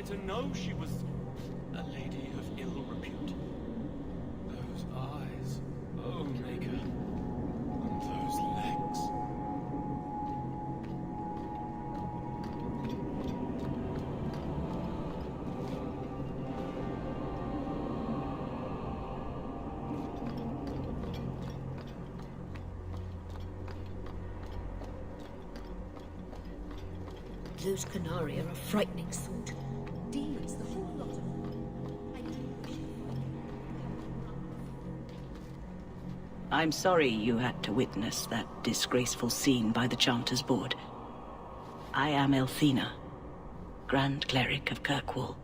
to know she was a lady of ill repute. Those eyes, oh Maker, and those legs. Those Canari are a frightening sort. Demons, the whole lot of them. I do wish I'm sorry you had to witness that disgraceful scene by the Chanter's Board. I am Elthina, Grand Cleric of Kirkwall.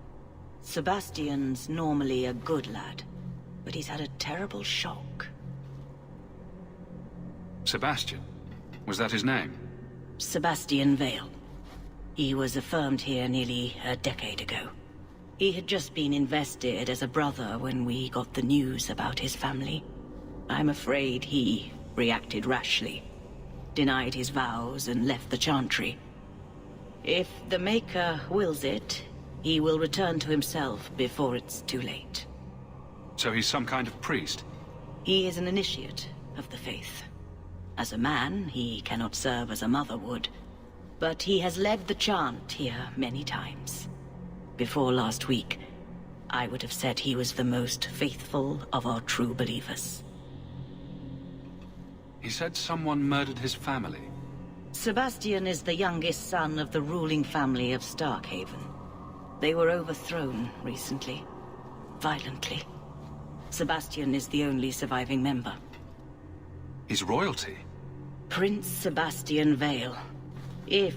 Sebastian's normally a good lad, but he's had a terrible shock. Sebastian? Was that his name? Sebastian Vale. He was affirmed here nearly a decade ago. He had just been invested as a brother when we got the news about his family. I'm afraid he reacted rashly, denied his vows and left the Chantry. If the Maker wills it, he will return to himself before it's too late. So he's some kind of priest? He is an initiate of the faith. As a man, he cannot serve as a mother would. But he has led the chant here many times. Before last week, I would have said he was the most faithful of our true believers. He said someone murdered his family. Sebastian is the youngest son of the ruling family of Starkhaven. They were overthrown recently, violently. Sebastian is the only surviving member. He's royalty? Prince Sebastian Vale. If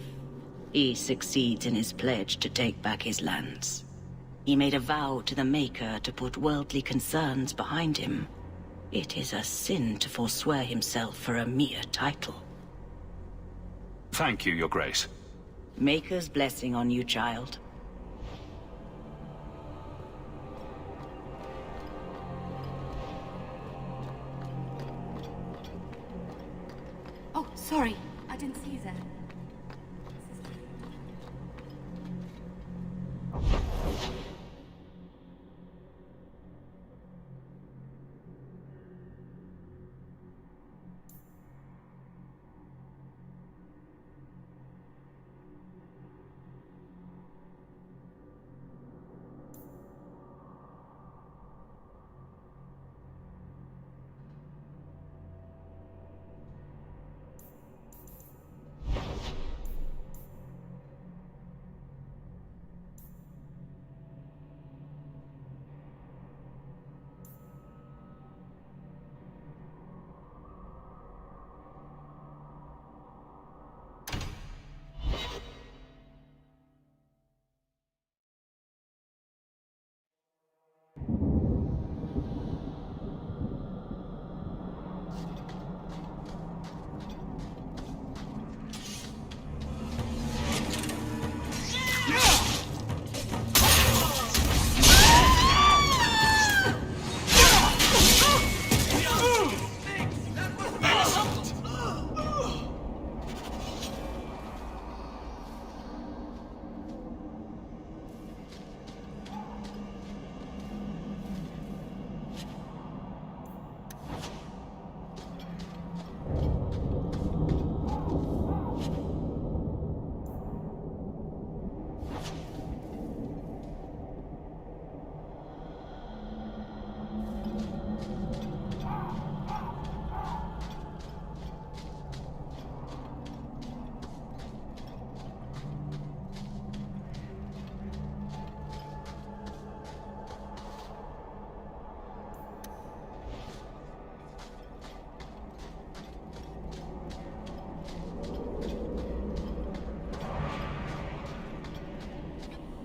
he succeeds in his pledge to take back his lands. He made a vow to the Maker to put worldly concerns behind him. It is a sin to forswear himself for a mere title. Thank you, Your Grace. Maker's blessing on you, child. Oh, sorry. I didn't see you there.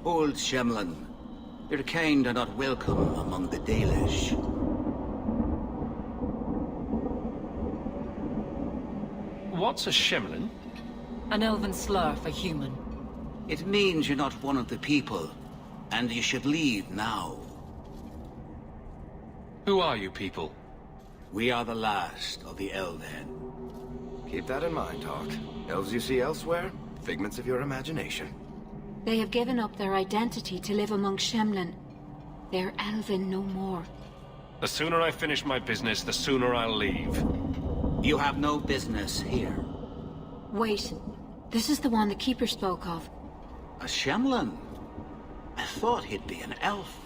Old Shemlin, your kind are not welcome among the Dalish. What's a Shemlin? An elven slur for human. It means you're not one of the people, and you should leave now. Who are you people? We are the last of the Elven. Keep that in mind, Hawk. Elves you see elsewhere, figments of your imagination. They have given up their identity to live among Shemlin. They're Elven no more. The sooner I finish my business, the sooner I'll leave. You have no business here. Wait. This is the one the Keeper spoke of. A Shemlin? I thought he'd be an elf.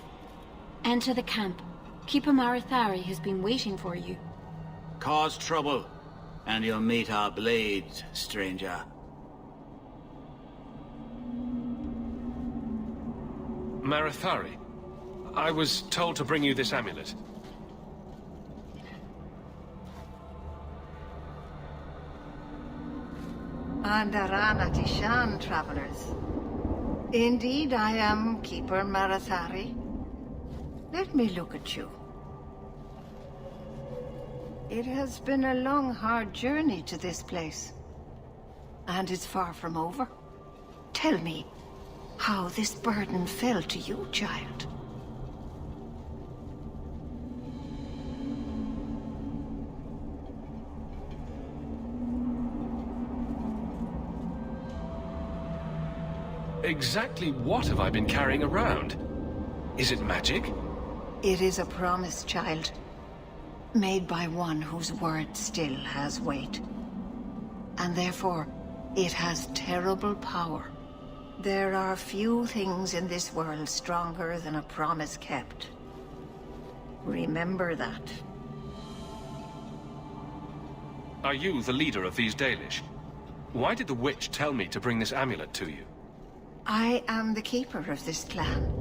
Enter the camp. Keeper Marathari has been waiting for you. Cause trouble, and you'll meet our blades, stranger. Marathari, I was told to bring you this amulet. Andarana Tishan, travelers. Indeed, I am Keeper Marathari. Let me look at you. It has been a long, hard journey to this place. And it's far from over. Tell me how this burden fell to you, child. Exactly what have I been carrying around? Is it magic? It is a promise, child. Made by one whose word still has weight. And therefore, it has terrible power. There are few things in this world stronger than a promise kept. Remember that. Are you the leader of these Dalish? Why did the witch tell me to bring this amulet to you? I am the keeper of this clan.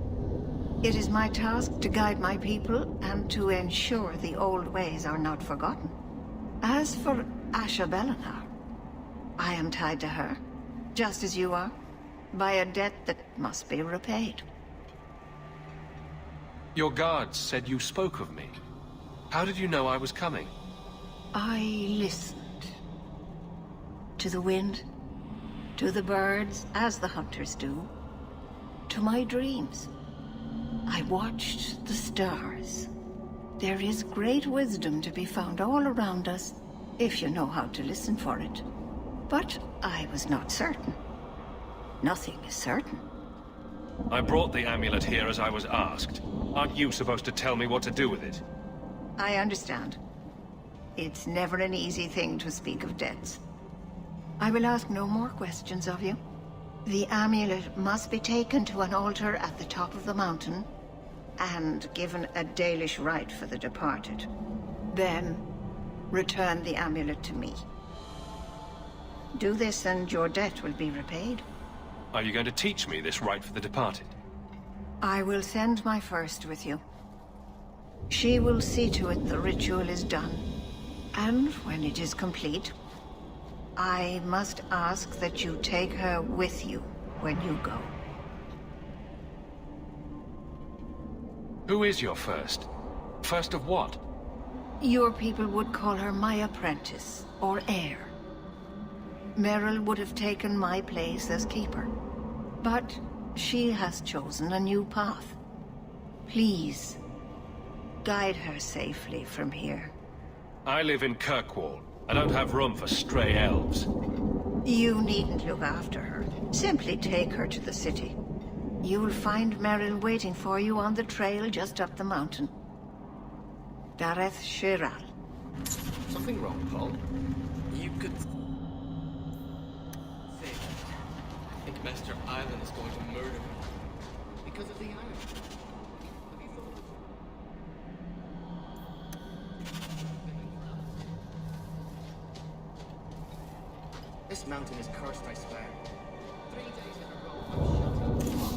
It is my task to guide my people and to ensure the old ways are not forgotten. As for Asha Belenar, I am tied to her, just as you are, by a debt that must be repaid. Your guards said you spoke of me. How did you know I was coming? I listened. To the wind, to the birds, as the hunters do, to my dreams. I watched the stars. There is great wisdom to be found all around us, if you know how to listen for it. But I was not certain. Nothing is certain. I brought the amulet here as I was asked. Aren't you supposed to tell me what to do with it? I understand. It's never an easy thing to speak of debts. I will ask no more questions of you. The amulet must be taken to an altar at the top of the mountain and given a Dalish rite for the departed. Then, return the amulet to me. Do this and your debt will be repaid. Are you going to teach me this rite for the departed? I will send my first with you. She will see to it the ritual is done. And when it is complete, I must ask that you take her with you when you go. Who is your first? First of what? Your people would call her my apprentice, or heir. Meryl would have taken my place as keeper. But she has chosen a new path. Please, guide her safely from here. I live in Kirkwall. I don't have room for stray elves. You needn't look after her. Simply take her to the city. You'll find Meryl waiting for you on the trail just up the mountain. Dareth Shiral. Something wrong, Paul? You could... I think Master Island is going to murder me. Because of the island. Have you thought of... This mountain is cursed, I swear. 3 days in a row, I'm shut up.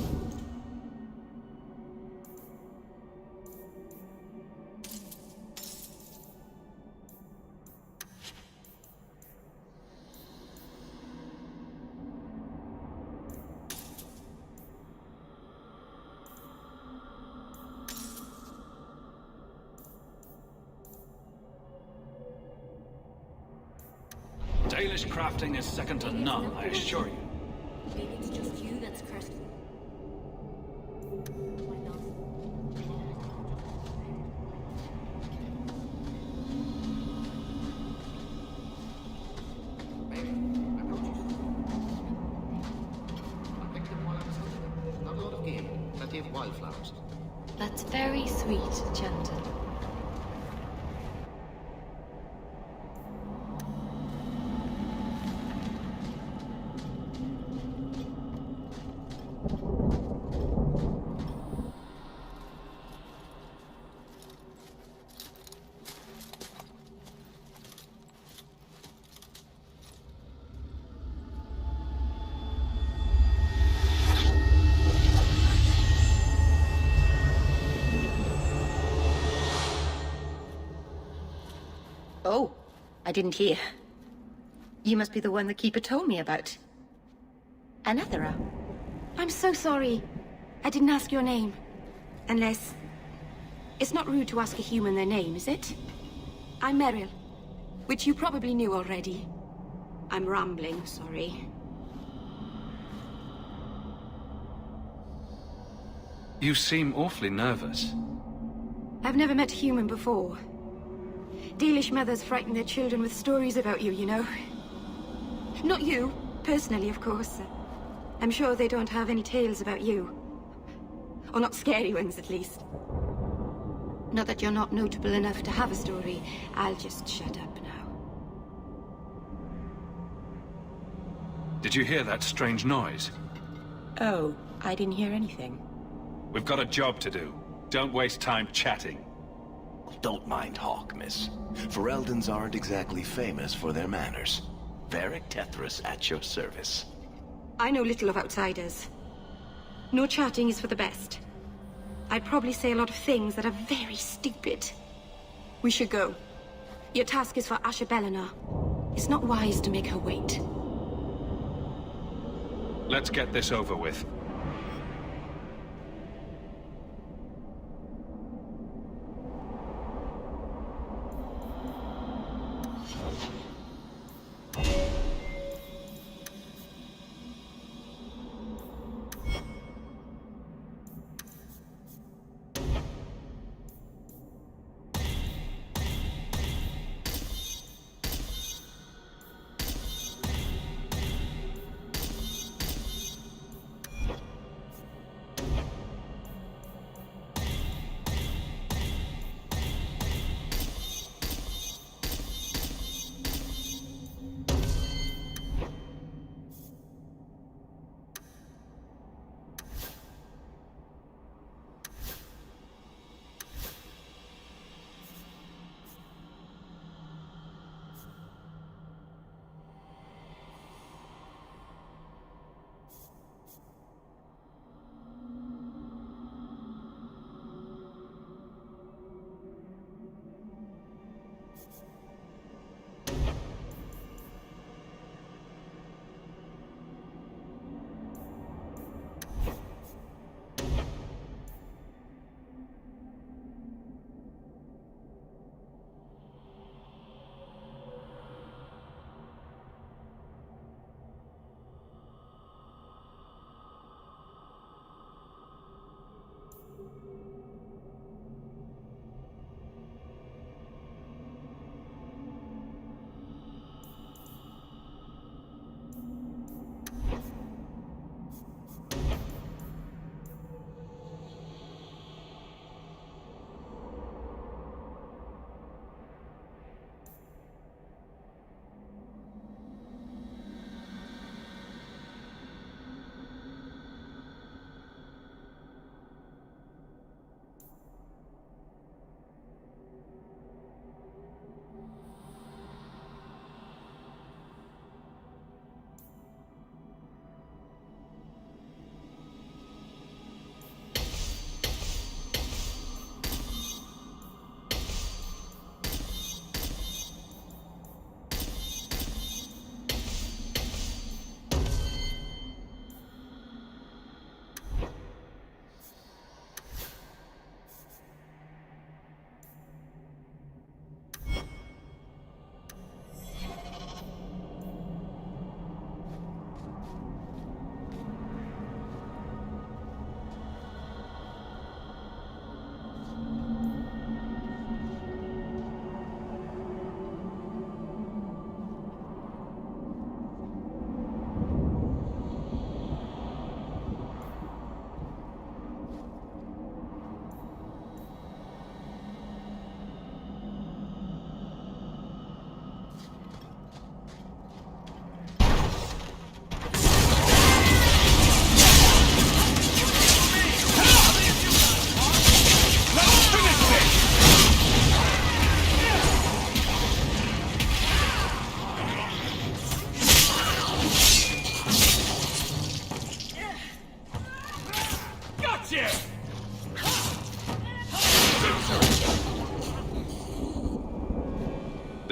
Dalish crafting is second to none, I assure you. Maybe it's just you that's cursed. Maybe. I brought you some. I picked them while I was hunting. wildflowers. That's very sweet, Chanton. Oh, I didn't hear. You must be the one the Keeper told me about. Anathera. I'm so sorry. I didn't ask your name. Unless... It's not rude to ask a human their name, is it? I'm Meryl, which you probably knew already. I'm rambling, sorry. You seem awfully nervous. I've never met a human before. Dalish mothers frighten their children with stories about you, you know. Not you, personally, of course. I'm sure they don't have any tales about you. Or not scary ones, at least. Not that you're not notable enough to have a story. I'll just shut up now. Did you hear that strange noise? Oh, I didn't hear anything. We've got a job to do. Don't waste time chatting. Don't mind Hawk, miss. Fereldans aren't exactly famous for their manners. Varric Tethras at your service. I know little of outsiders. No chatting is for the best. I'd probably say a lot of things that are very stupid. We should go. Your task is for Asha Bellinar. It's not wise to make her wait. Let's get this over with.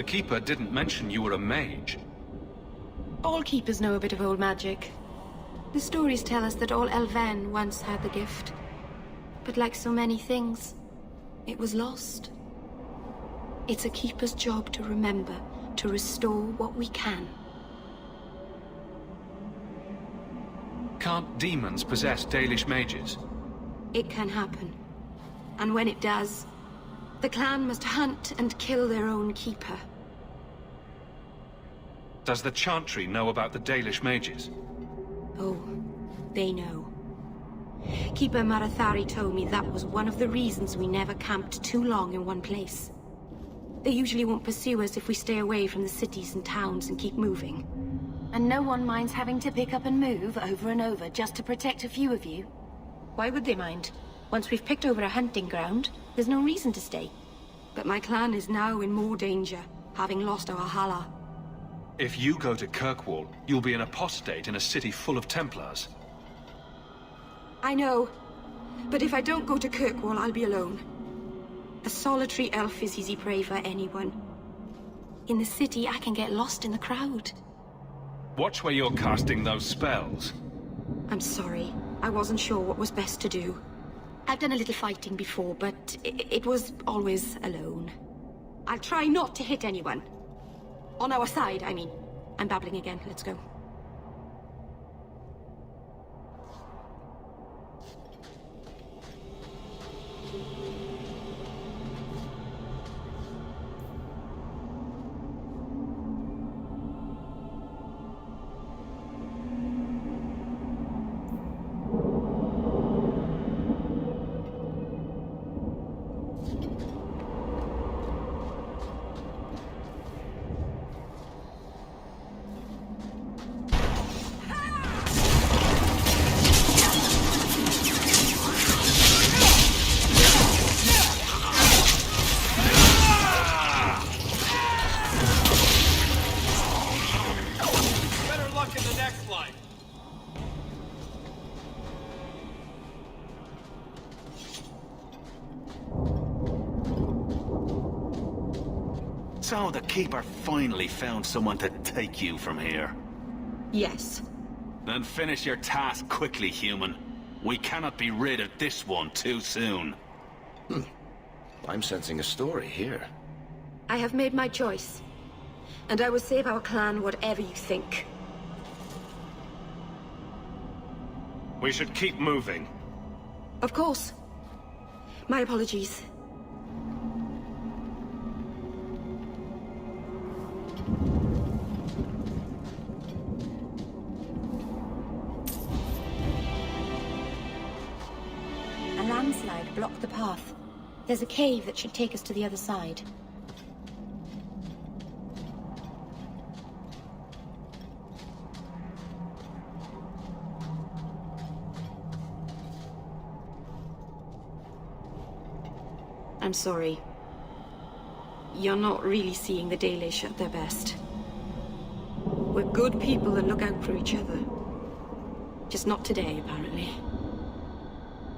Keeper didn't mention you were a mage. All keepers know a bit of old magic. The stories tell us that all Elven once had the gift. But like so many things, it was lost. It's a keeper's job to remember, to restore what we can. Can't demons possess Dalish mages? It can happen. And when it does, the clan must hunt and kill their own keeper. Does the Chantry know about the Dalish mages? Oh, they know. Keeper Marathari told me that was one of the reasons we never camped too long in one place. They usually won't pursue us if we stay away from the cities and towns and keep moving. And no one minds having to pick up and move over and over just to protect a few of you. Why would they mind? Once we've picked over a hunting ground, there's no reason to stay. But my clan is now in more danger, having lost our Hala. If you go to Kirkwall, you'll be an apostate in a city full of Templars. I know. But if I don't go to Kirkwall, I'll be alone. A solitary elf is easy prey for anyone. In the city, I can get lost in the crowd. Watch where you're casting those spells. I'm sorry. I wasn't sure what was best to do. I've done a little fighting before, but it was always alone. I'll try not to hit anyone. On our side, I mean. I'm babbling again. Let's go. So the Keeper finally found someone to take you from here. Yes. Then finish your task quickly, human. We cannot be rid of this one too soon. I'm sensing a story here. I have made my choice. And I will save our clan whatever you think. We should keep moving. Of course. My apologies. A landslide blocked the path. There's a cave that should take us to the other side. I'm sorry. You're not really seeing the Dalish at their best. We're good people that look out for each other. Just not today, apparently.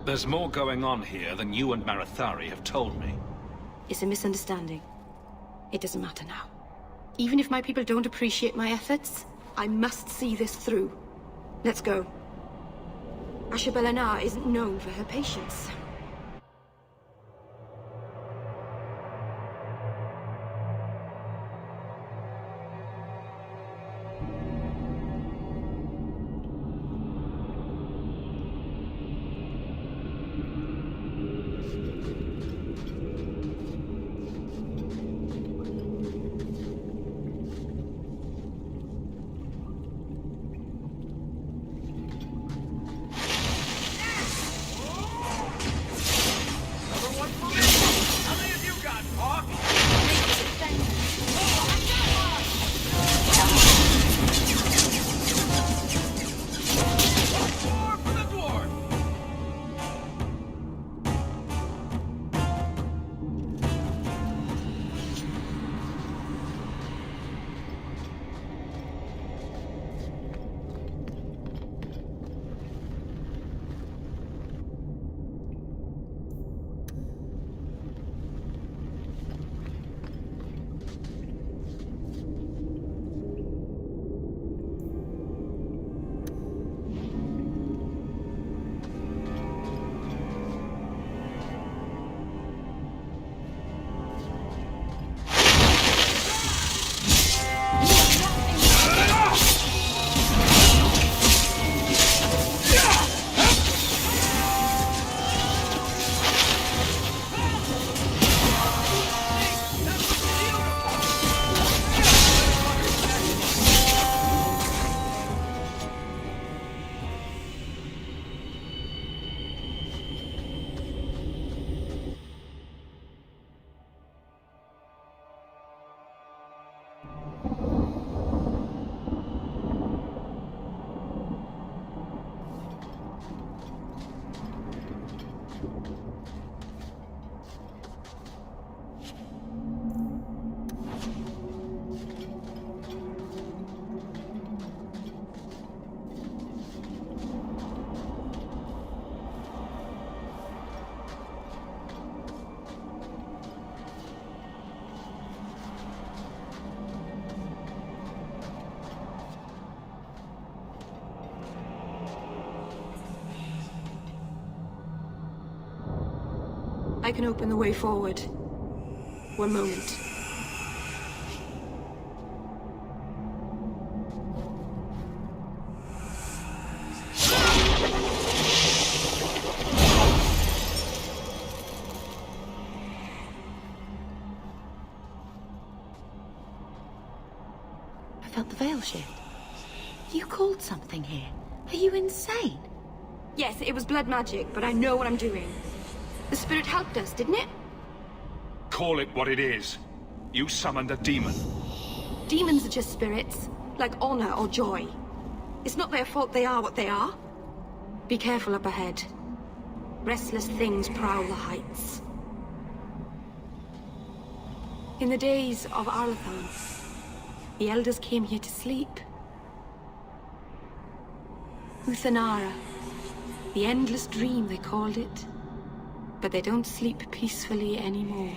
There's more going on here than you and Marathari have told me. It's a misunderstanding. It doesn't matter now. Even if my people don't appreciate my efforts, I must see this through. Let's go. Ashabelana isn't known for her patience. I can open the way forward. One moment. I felt the veil shift. You called something here. Are you insane? Yes, it was blood magic, but I know what I'm doing. The spirit helped us, didn't it? Call it what it is. You summoned a demon. Demons are just spirits, like honor or joy. It's not their fault they are what they are. Be careful up ahead. Restless things prowl the heights. In the days of Arlathan, the elders came here to sleep. Uthanara, the endless dream they called it. But they don't sleep peacefully anymore.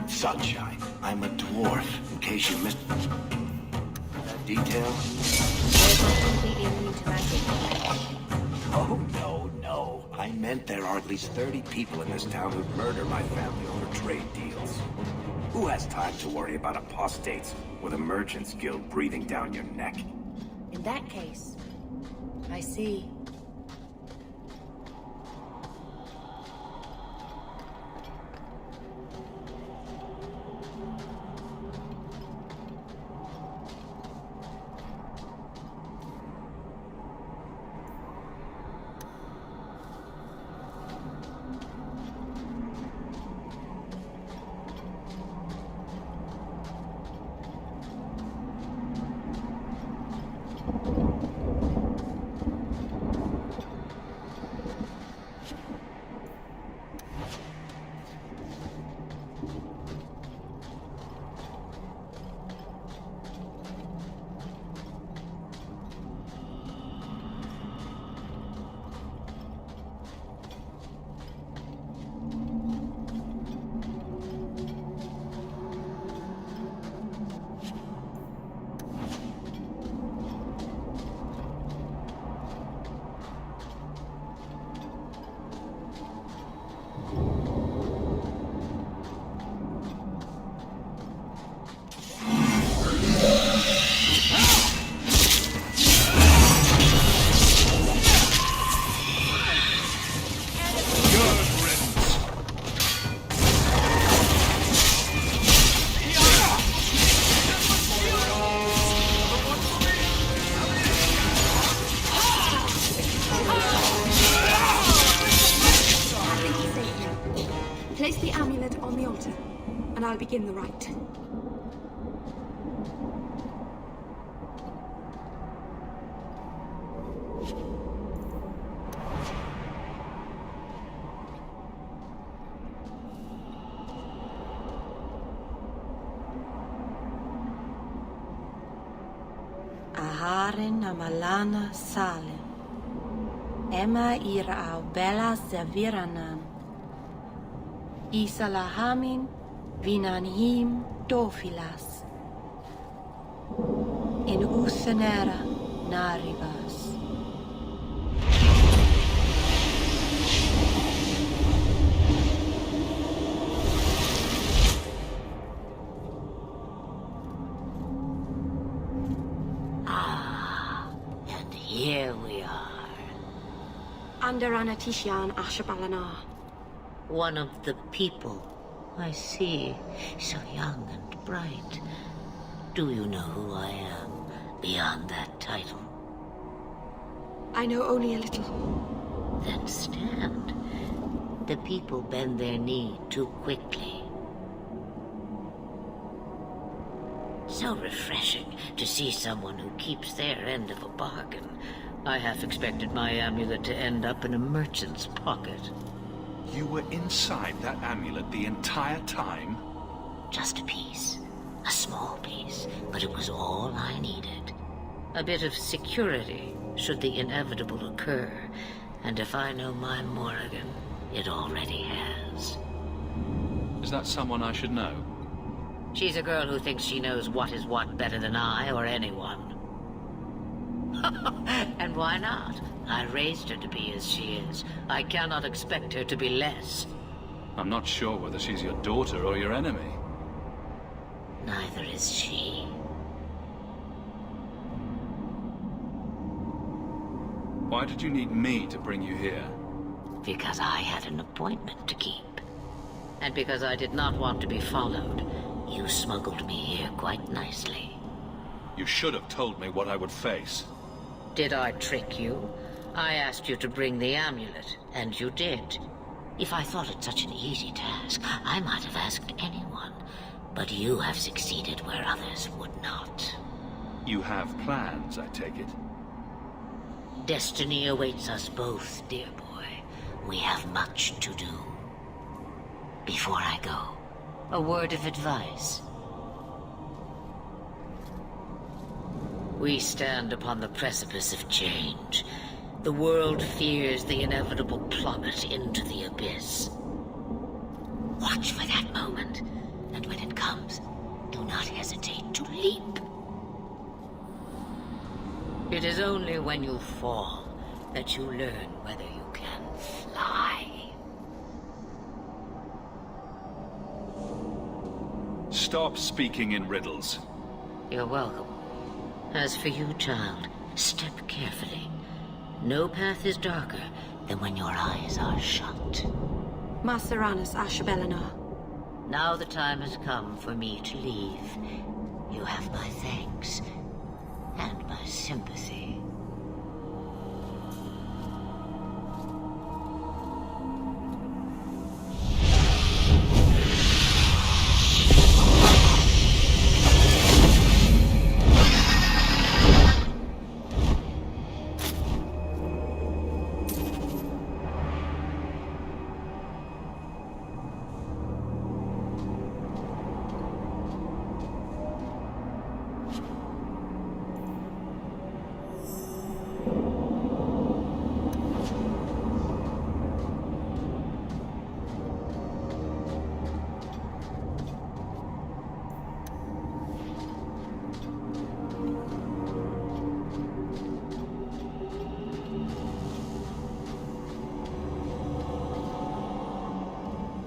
Sunshine, I'm a dwarf, in case you missed that detail. We're not completely immune to magic. Oh, no. I meant there are at least 30 people in this town who'd murder my family over trade deals. Who has time to worry about apostates with a merchant's guild breathing down your neck? In that case, I see. Place the amulet on the altar, and I'll begin the rite. Aharen amalana sale. Emma ira au bella serviranan. Isalahamin vinanhim dofilas. In usenera narivas. And here we are. Mandarana Tishan Ashabalanar. One of the people. I see. So young and bright. Do you know who I am, beyond that title? I know only a little. Then stand. The people bend their knee too quickly. So refreshing to see someone who keeps their end of a bargain. I half expected my amulet to end up in a merchant's pocket. You were inside that amulet the entire time? Just a piece. A small piece, but it was all I needed. A bit of security, should the inevitable occur. And if I know my Morrigan, it already has. Is that someone I should know? She's a girl who thinks she knows what is what better than I or anyone. And why not? I raised her to be as she is. I cannot expect her to be less. I'm not sure whether she's your daughter or your enemy. Neither is she. Why did you need me to bring you here? Because I had an appointment to keep. And because I did not want to be followed, you smuggled me here quite nicely. You should have told me what I would face. Did I trick you? I asked you to bring the amulet, and you did. If I thought it such an easy task, I might have asked anyone. But you have succeeded where others would not. You have plans, I take it? Destiny awaits us both, dear boy. We have much to do. Before I go, a word of advice. We stand upon the precipice of change. The world fears the inevitable plummet into the abyss. Watch for that moment, and when it comes, do not hesitate to leap. It is only when you fall that you learn whether you can fly. Stop speaking in riddles. You're welcome. As for you, child, step carefully. No path is darker than when your eyes are shut. Masaranas Ashabalanar. Now the time has come for me to leave. You have my thanks and my sympathy.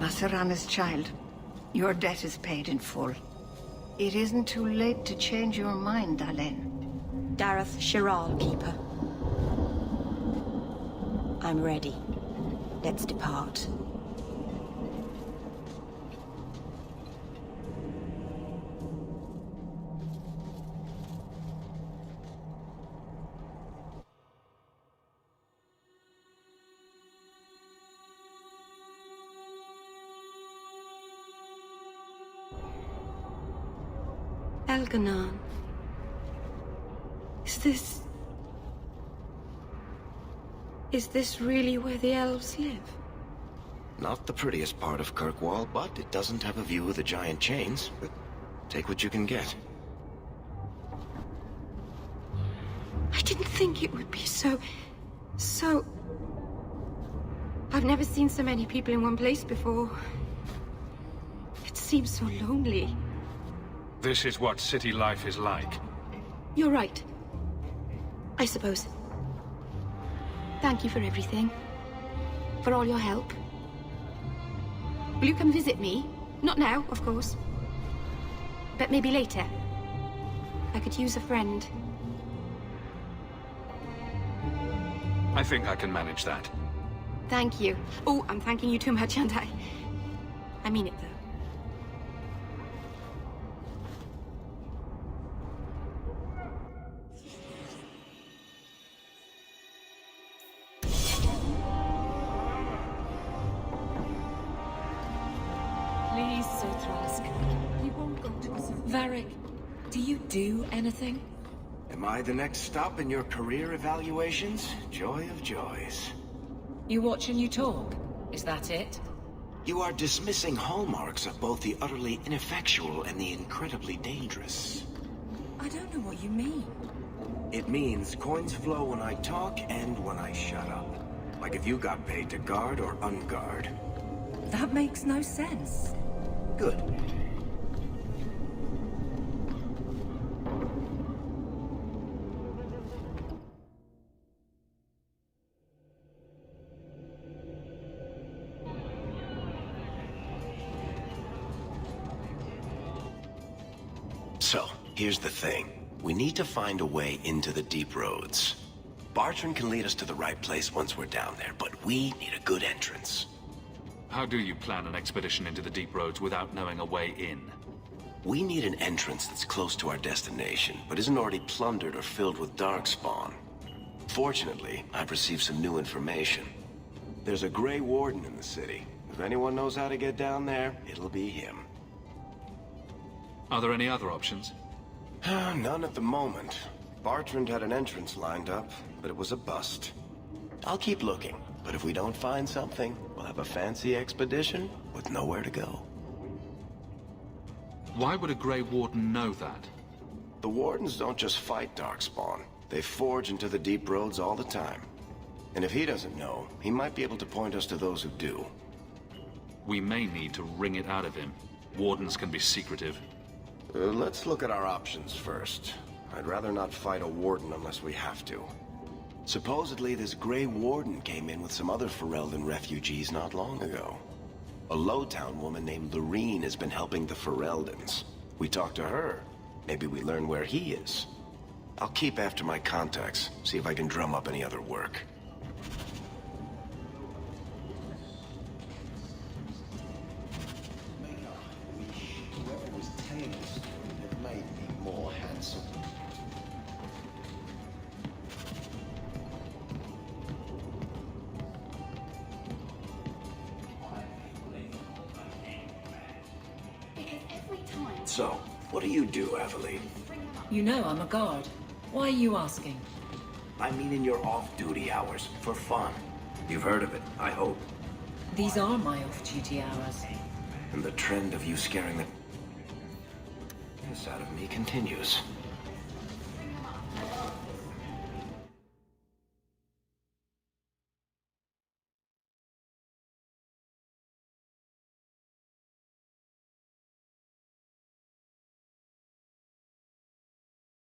Masarana's child, your debt is paid in full. It isn't too late to change your mind, Dalen. Dareth Shiral, Keeper. I'm ready. Let's depart. Elganon. Is this really where the elves live? Not the prettiest part of Kirkwall, but it doesn't have a view of the giant chains. But take what you can get. I didn't think it would be so... I've never seen so many people in one place before. It seems so lonely. This is what city life is like. You're right. I suppose. Thank you for everything. For all your help. Will you come visit me? Not now, of course. But maybe later. I could use a friend. I think I can manage that. Thank you. Oh, I'm thanking you too much, aren't I? I mean it, though. Please, Sir Trask. You won't go to Varric, do you do anything? Am I the next stop in your career evaluations? Joy of joys. You watch and you talk. Is that it? You are dismissing hallmarks of both the utterly ineffectual and the incredibly dangerous. I don't know what you mean. It means coins flow when I talk and when I shut up. Like if you got paid to guard or unguard. That makes no sense. Good. So, here's the thing. We need to find a way into the deep roads. Bartrand can lead us to the right place once we're down there, but we need a good entrance. How do you plan an expedition into the deep roads without knowing a way in? We need an entrance that's close to our destination, but isn't already plundered or filled with darkspawn. Fortunately, I've received some new information. There's a Grey Warden in the city. If anyone knows how to get down there, it'll be him. Are there any other options? None at the moment. Bartrand had an entrance lined up, but it was a bust. I'll keep looking, but if we don't find something, we'll have a fancy expedition with nowhere to go. Why would a Grey Warden know that? The Wardens don't just fight Darkspawn. They forge into the deep roads all the time. And if he doesn't know, he might be able to point us to those who do. We may need to wring it out of him. Wardens can be secretive. Let's look at our options first. I'd rather not fight a Warden unless we have to. Supposedly, this Grey Warden came in with some other Ferelden refugees not long ago. A Lowtown woman named Lorene has been helping the Fereldans. We talk to her. Maybe we learn where he is. I'll keep after my contacts, see if I can drum up any other work. Whoever was telling us had made me more handsome. So, what do you do, Aveline? You know I'm a guard. Why are you asking? I mean in your off-duty hours, for fun. You've heard of it, I hope. These are my off-duty hours. And the trend of you scaring the piss out of me continues.